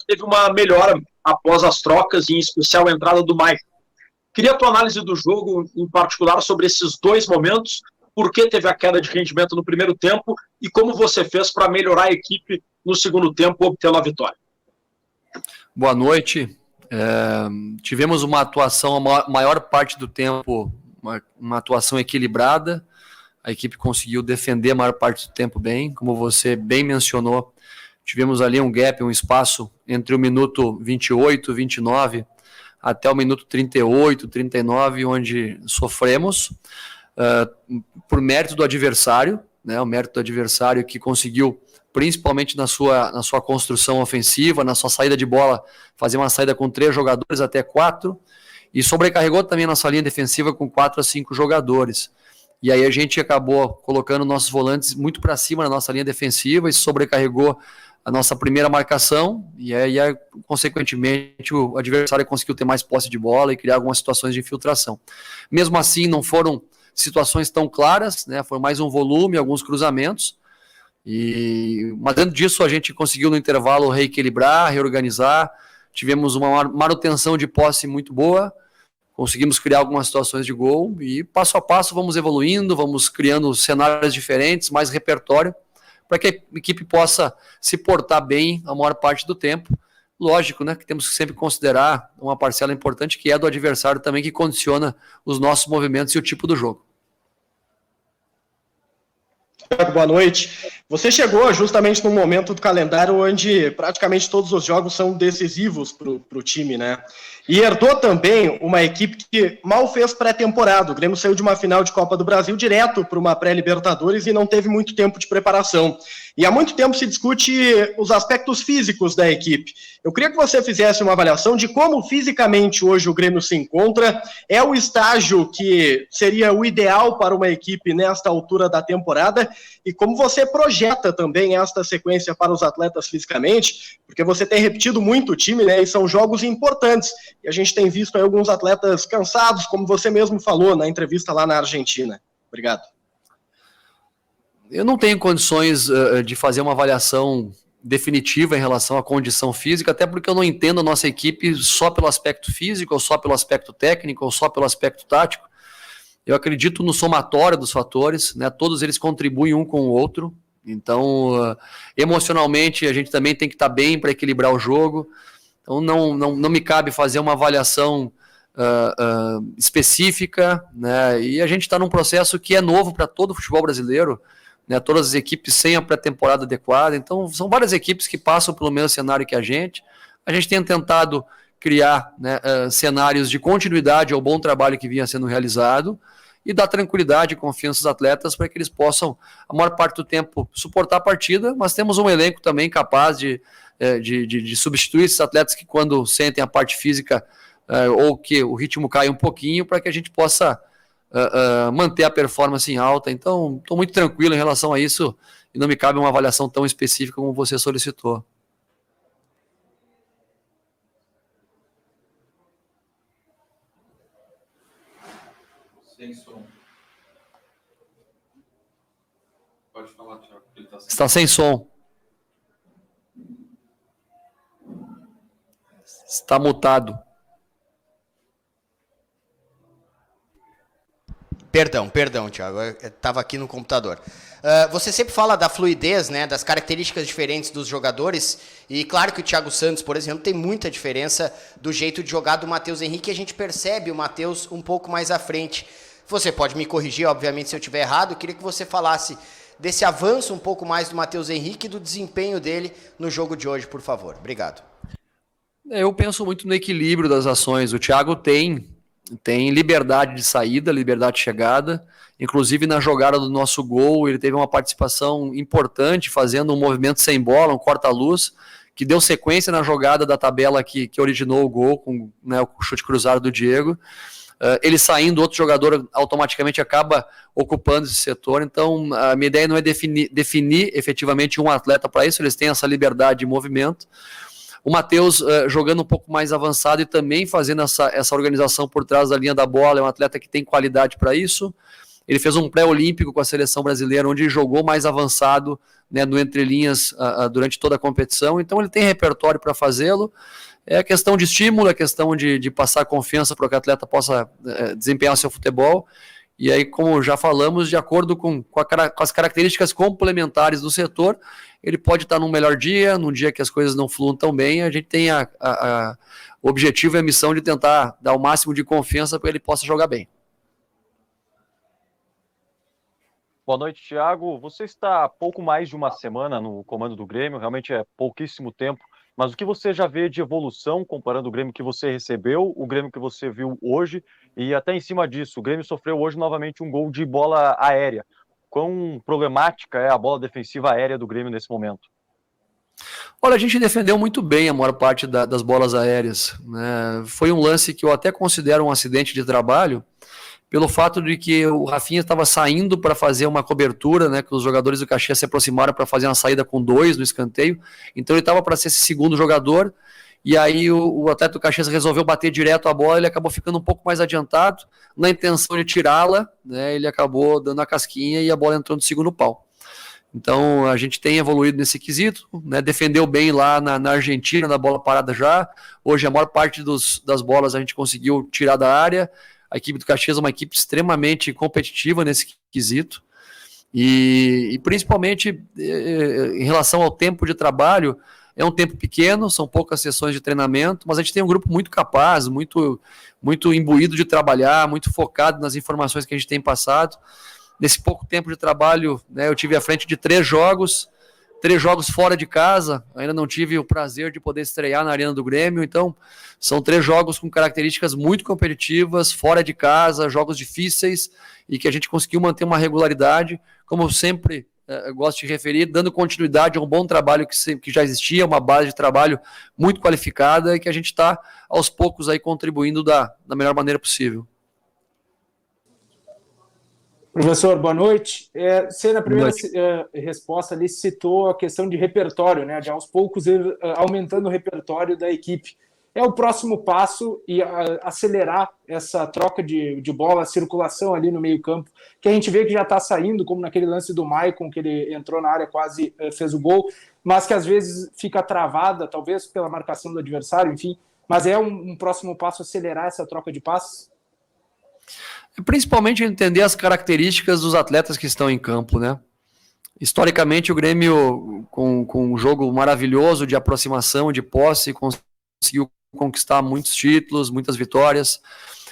teve uma melhora após as trocas, em especial a entrada do Mike. Queria a tua análise do jogo, em particular, sobre esses dois momentos, por que teve a queda de rendimento no primeiro tempo e como você fez para melhorar a equipe no segundo tempo, obtendo a vitória. Boa noite. Tivemos uma atuação, a maior parte do tempo, uma atuação equilibrada. A equipe conseguiu defender a maior parte do tempo bem, como você bem mencionou. Tivemos ali um gap, um espaço entre o minuto 28, 29 até o minuto 38, 39, onde sofremos por mérito do adversário, né? O mérito do adversário que conseguiu, principalmente na sua construção ofensiva, na sua saída de bola, fazer uma saída com 3 jogadores até 4, e sobrecarregou também a nossa linha defensiva com 4 a 5 jogadores. E aí a gente acabou colocando nossos volantes muito para cima na nossa linha defensiva e sobrecarregou a nossa primeira marcação, e aí, consequentemente, o adversário conseguiu ter mais posse de bola e criar algumas situações de infiltração. Mesmo assim, não foram situações tão claras, né? Foi mais um volume, alguns cruzamentos, mas dentro disso a gente conseguiu no intervalo reequilibrar, reorganizar, tivemos uma manutenção de posse muito boa, conseguimos criar algumas situações de gol, e passo a passo vamos evoluindo, vamos criando cenários diferentes, mais repertório, para que a equipe possa se portar bem a maior parte do tempo. Lógico, né, que temos que sempre considerar uma parcela importante que é do adversário também, que condiciona os nossos movimentos e o tipo do jogo. Boa noite. Você chegou justamente num momento do calendário onde praticamente todos os jogos são decisivos para o time, né? E herdou também uma equipe que mal fez pré-temporada. O Grêmio saiu de uma final de Copa do Brasil direto para uma pré-Libertadores e não teve muito tempo de preparação. E há muito tempo se discute os aspectos físicos da equipe. Eu queria que você fizesse uma avaliação de como fisicamente hoje o Grêmio se encontra. É o estágio que seria o ideal para uma equipe nesta altura da temporada, e como você projeta também esta sequência para os atletas fisicamente, porque você tem repetido muito o time, né, e são jogos importantes, e a gente tem visto aí alguns atletas cansados, como você mesmo falou na entrevista lá na Argentina. Obrigado. Eu não tenho condições de fazer uma avaliação definitiva em relação à condição física, até porque eu não entendo a nossa equipe só pelo aspecto físico, ou só pelo aspecto técnico, ou só pelo aspecto tático. Eu acredito no somatório dos fatores, né? Todos eles contribuem um com o outro. Então, emocionalmente, a gente também tem que estar bem para equilibrar o jogo. Então, não me cabe fazer uma avaliação específica, né? E a gente está num processo que é novo para todo o futebol brasileiro, né? Todas as equipes sem a pré-temporada adequada. Então, são várias equipes que passam pelo mesmo cenário que a gente. A gente tem tentado criar, né, cenários de continuidade ao bom trabalho que vinha sendo realizado e dar tranquilidade e confiança aos atletas para que eles possam, a maior parte do tempo, suportar a partida, mas temos um elenco também capaz de substituir esses atletas que, quando sentem a parte física ou que o ritmo cai um pouquinho, para que a gente possa manter a performance em alta. Então, estou muito tranquilo em relação a isso e não me cabe uma avaliação tão específica como você solicitou. Sem som. Pode falar, Thiago. Está sem som. Está mutado. Perdão, Thiago. Eu estava aqui no computador. Você sempre fala da fluidez, né, das características diferentes dos jogadores, e claro que o Thiago Santos, por exemplo, tem muita diferença do jeito de jogar do Matheus Henrique, e a gente percebe o Matheus um pouco mais à frente. Você pode me corrigir, obviamente, se eu estiver errado. Eu queria que você falasse desse avanço um pouco mais do Matheus Henrique e do desempenho dele no jogo de hoje, por favor. Obrigado. Eu penso muito no equilíbrio das ações. O Thiago tem liberdade de saída, liberdade de chegada. Inclusive, na jogada do nosso gol, ele teve uma participação importante, fazendo um movimento sem bola, um corta-luz, que deu sequência na jogada da tabela que originou o gol, com, né, o chute cruzado do Diego. Ele saindo, outro jogador automaticamente acaba ocupando esse setor. Então, a minha ideia não é definir efetivamente um atleta para isso, eles têm essa liberdade de movimento. O Matheus jogando um pouco mais avançado e também fazendo essa organização por trás da linha da bola, é um atleta que tem qualidade para isso. Ele fez um pré-olímpico com a seleção brasileira, onde ele jogou mais avançado, né, no entrelinhas durante toda a competição, então ele tem repertório para fazê-lo. É questão de estímulo, é questão de passar confiança para que o atleta possa desempenhar o seu futebol. E aí, como já falamos, de acordo com as características complementares do setor, ele pode estar num melhor dia, num dia que as coisas não fluam tão bem, a gente tem o objetivo e a missão de tentar dar o máximo de confiança para que ele possa jogar bem. Boa noite, Thiago. Você está há pouco mais de uma semana no comando do Grêmio, realmente é pouquíssimo tempo, mas o que você já vê de evolução comparando o Grêmio que você recebeu, o Grêmio que você viu hoje, e até em cima disso, o Grêmio sofreu hoje novamente um gol de bola aérea. Quão problemática é a bola defensiva aérea do Grêmio nesse momento? Olha, a gente defendeu muito bem a maior parte das bolas aéreas, né? Foi um lance que eu até considero um acidente de trabalho, pelo fato de que o Rafinha estava saindo para fazer uma cobertura, né, que os jogadores do Caxias se aproximaram para fazer uma saída com 2 no escanteio, então ele estava para ser esse segundo jogador, e aí o atleta do Caxias resolveu bater direto a bola, ele acabou ficando um pouco mais adiantado, na intenção de tirá-la, né, ele acabou dando a casquinha e a bola entrou no segundo pau. Então a gente tem evoluído nesse quesito, né, defendeu bem lá na Argentina, na bola parada já, hoje a maior parte das bolas a gente conseguiu tirar da área. A equipe do Caxias é uma equipe extremamente competitiva nesse quesito, e principalmente em relação ao tempo de trabalho, é um tempo pequeno, são poucas sessões de treinamento, mas a gente tem um grupo muito capaz, muito imbuído de trabalhar, muito focado nas informações que a gente tem passado. Nesse pouco tempo de trabalho, né, eu tive à frente de 3 jogos fora de casa, ainda não tive o prazer de poder estrear na Arena do Grêmio, então são 3 jogos com características muito competitivas, fora de casa, jogos difíceis, e que a gente conseguiu manter uma regularidade, como eu sempre gosto de referir, dando continuidade a um bom trabalho que já existia, uma base de trabalho muito qualificada, e que a gente está aos poucos aí contribuindo da melhor maneira possível. Professor, boa noite. Você, na primeira resposta ali, citou a questão de repertório, né? De aos poucos aumentando o repertório da equipe. É o próximo passo e acelerar essa troca de bola, a circulação ali no meio-campo, que a gente vê que já está saindo, como naquele lance do Maicon, que ele entrou na área, quase fez o gol, mas que às vezes fica travada, talvez pela marcação do adversário, enfim. Mas é um próximo passo acelerar essa troca de passes? Principalmente entender as características dos atletas que estão em campo, né? Historicamente, o Grêmio, com um jogo maravilhoso de aproximação, de posse, conseguiu conquistar muitos títulos, muitas vitórias.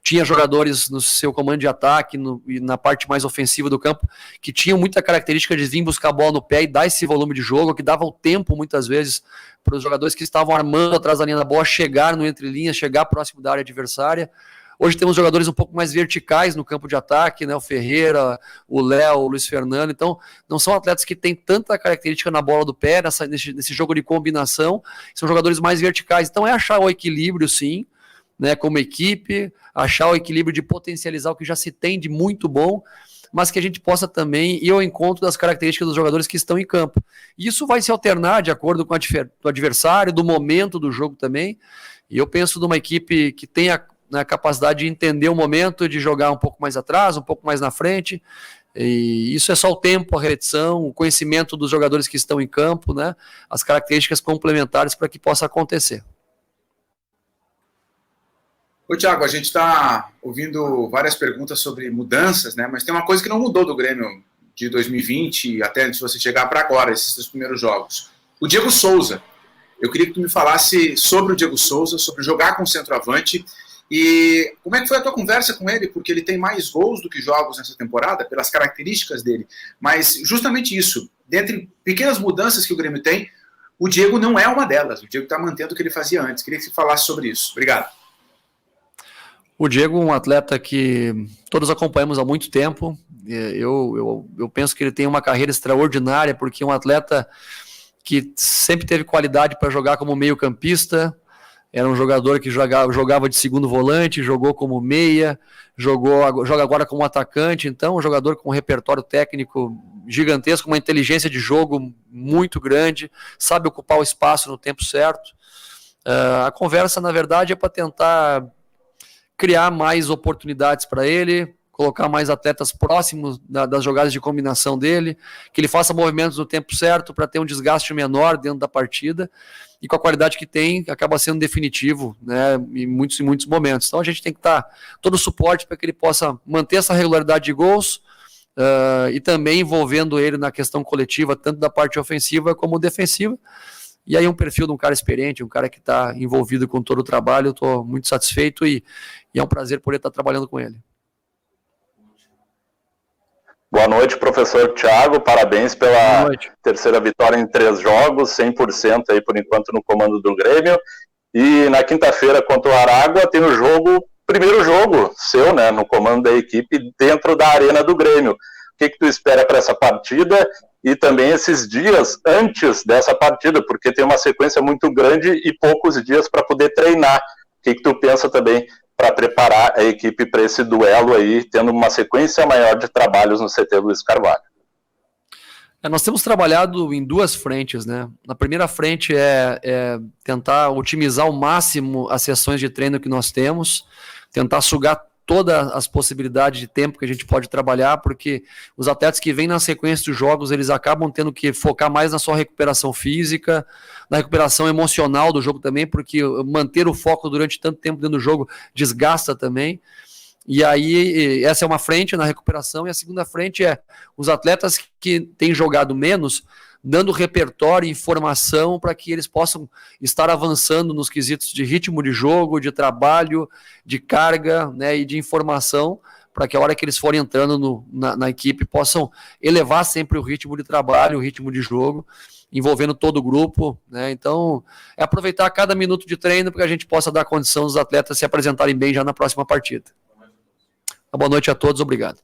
Tinha jogadores no seu comando de ataque e na parte mais ofensiva do campo que tinham muita característica de vir buscar a bola no pé e dar esse volume de jogo, que dava o tempo, muitas vezes, para os jogadores que estavam armando atrás da linha da bola chegar no entrelinhas, chegar próximo da área adversária. Hoje temos jogadores um pouco mais verticais no campo de ataque, né? O Ferreira, o Léo, o Luiz Fernando. Então, não são atletas que têm tanta característica na bola do pé, nesse jogo de combinação. São jogadores mais verticais. Então, é achar o equilíbrio, sim, né? Como equipe, achar o equilíbrio de potencializar o que já se tem de muito bom, mas que a gente possa também ir ao encontro das características dos jogadores que estão em campo. E isso vai se alternar de acordo com o adversário, do momento do jogo também. E eu penso numa equipe que tenha a capacidade de entender o momento, de jogar um pouco mais atrás, um pouco mais na frente, e isso é só o tempo, a repetição, o conhecimento dos jogadores que estão em campo, né? As características complementares para que possa acontecer. Ô, Thiago, a gente está ouvindo várias perguntas sobre mudanças, né? Mas tem uma coisa que não mudou do Grêmio de 2020 até antes de você chegar para agora, esses 3 primeiros jogos. O Diego Souza. Eu queria que tu me falasse sobre o Diego Souza, sobre jogar com centroavante. E como é que foi a tua conversa com ele? Porque ele tem mais gols do que jogos nessa temporada, pelas características dele. Mas justamente isso, dentre pequenas mudanças que o Grêmio tem, o Diego não é uma delas. O Diego está mantendo o que ele fazia antes. Queria que você falasse sobre isso. Obrigado. O Diego é um atleta que todos acompanhamos há muito tempo. Eu penso que ele tem uma carreira extraordinária, porque é um atleta que sempre teve qualidade para jogar como meio-campista. Era um jogador que jogava de segundo volante, jogou como meia, joga agora como atacante. Então, um jogador com um repertório técnico gigantesco, uma inteligência de jogo muito grande, sabe ocupar o espaço no tempo certo. A conversa, na verdade, é para tentar criar mais oportunidades para ele, colocar mais atletas próximos das jogadas de combinação dele, que ele faça movimentos no tempo certo para ter um desgaste menor dentro da partida, e com a qualidade que tem, acaba sendo definitivo, né, em muitos momentos. Então a gente tem que dar todo o suporte para que ele possa manter essa regularidade de gols, e também envolvendo ele na questão coletiva, tanto da parte ofensiva como defensiva. E aí um perfil de um cara experiente, um cara que está envolvido com todo o trabalho, eu estou muito satisfeito e é um prazer poder estar trabalhando com ele. Boa noite, professor Thiago, parabéns pela terceira vitória em 3 jogos, 100% aí por enquanto no comando do Grêmio. E na quinta-feira contra o Aragua tem o primeiro jogo seu, né, no comando da equipe dentro da arena do Grêmio. O que tu espera para essa partida e também esses dias antes dessa partida, porque tem uma sequência muito grande e poucos dias para poder treinar. O que tu pensa também para preparar a equipe para esse duelo aí, tendo uma sequência maior de trabalhos no CT Luiz Carvalho? Nós temos trabalhado em 2 frentes, né? Na primeira frente é tentar otimizar ao máximo as sessões de treino que nós temos, tentar sugar todas as possibilidades de tempo que a gente pode trabalhar, porque os atletas que vêm na sequência dos jogos, eles acabam tendo que focar mais na sua recuperação física, na recuperação emocional do jogo também, porque manter o foco durante tanto tempo dentro do jogo desgasta também. E aí, essa é uma frente na recuperação, e a segunda frente é os atletas que têm jogado menos, dando repertório e informação para que eles possam estar avançando nos quesitos de ritmo de jogo, de trabalho, de carga, né, e de informação, para que a hora que eles forem entrando na equipe possam elevar sempre o ritmo de trabalho, o ritmo de jogo, envolvendo todo o grupo, né? Então, é aproveitar cada minuto de treino para que a gente possa dar condição aos atletas se apresentarem bem já na próxima partida. Boa noite a todos, obrigado.